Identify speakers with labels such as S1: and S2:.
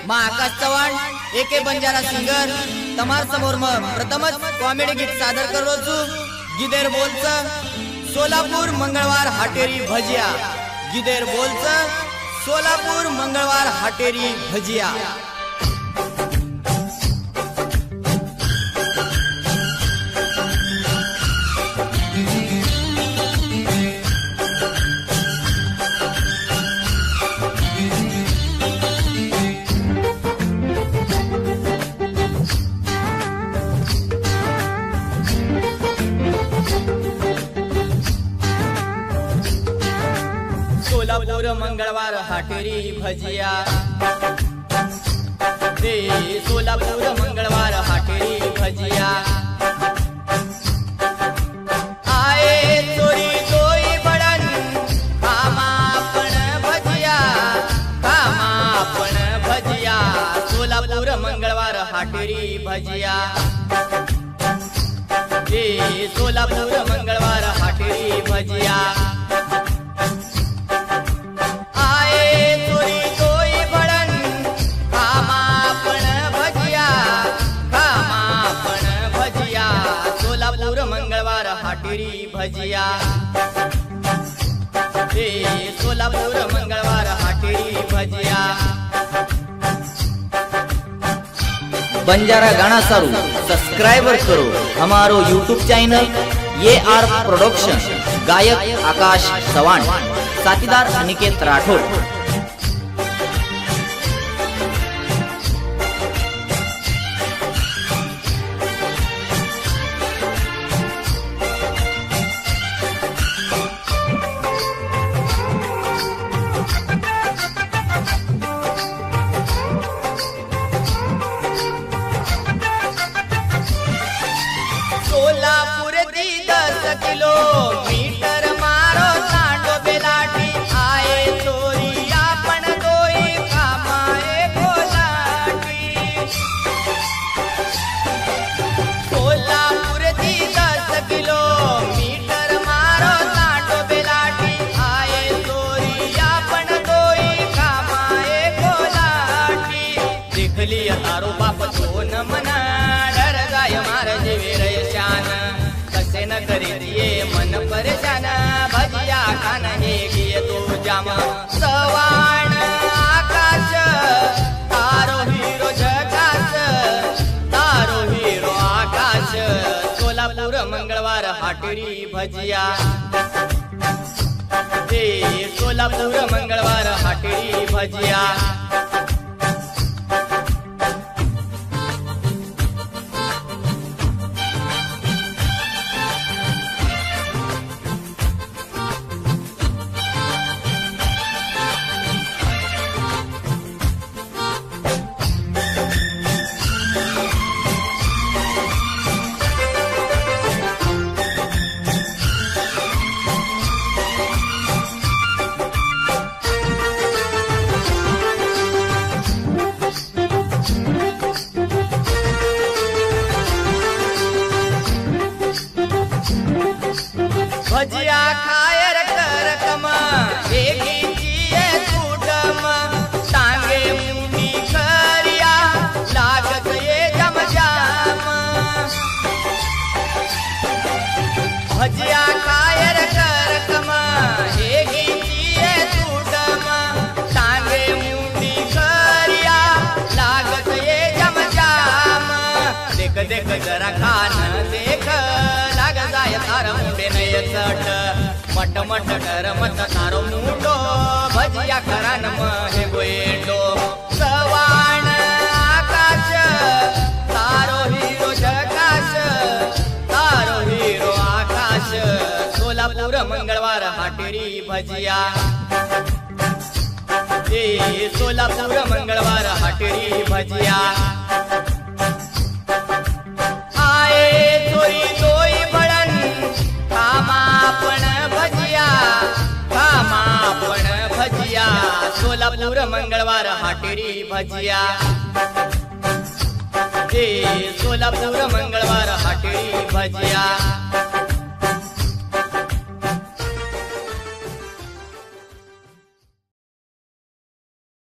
S1: महाकाश चव्हाण एके बंजारा सिंगर तमार समोर प्रथमच कॉमेडी गीत सादर करू गिदेर बोलच सोलापूर मंगळवार हाटेरी भजिया गिदेर बोलच सोलापूर मंगळवार हाटेरी भजिया। सोलापूर मंगळवार हाटेरी भजिया रे सोलापूर मंगळवार हाटेरी भजिया। आए चोरी तोई बडन कामापण भजिया कामापण भजिया सोलापूर मंगळवार हाटेरी भजिया रे सोलापूर मंगळवार हाटेरी भजिया। मंगळवार हाटेरी भजिया रे सोलापूर मंगळवार हाटेरी भजिया। बंजारा गाना सारू सब्सक्राइबर करो हमारो यूट्यूब चैनल ये आर प्रोडक्शन। गायक आकाश चव्हाण, साथीदार अनिकेत राठोड। सोलापूर दी 10 किलोमीटर मारो सांडो बेलाटी आए चोरी आपण दोई कामाए गोलाटी। सोलापूर दी 10 किलोमीटर मारो सांडो बेलाटी आए चोरी आपण दोई कामाए गोलाटी। देखली तारो बाप सोन मना डर जाय मार जीवे कसे न करे दिए मन परेशान भजिया खान हे गिये तू जाम। सवाण आकाश तारो हीरो झकास तारो हीरो आकाश सोलापूर मंगळवार हाटेरी भजिया रे सोलापूर मंगळवार हाटेरी भजिया। भजिया खायर करकम एकीचिये सूडम टांगे मुंडी खरिया लागत ये जमजाम। भजिया खायर करकम एकीचिये सूडम टांगे मुंडी खरिया लागत ये जमजाम। देख देख जरा खान देख लाग जाय तार मुंडे नय चट मट मट कर मत तारो मुंडो भजिया करान महे गोएंडो। सवाण आकाश तारो हीरो झकास तारो हीरो आकाश सोलापूर मंगळवार हाटेरी भजिया रे सोलापूर मंगळवार हाटेरी भजिया। सोलापूर मंगळवार हाटेरी भजिया रे सोलापूर मंगळवार हाटेरी भजिया।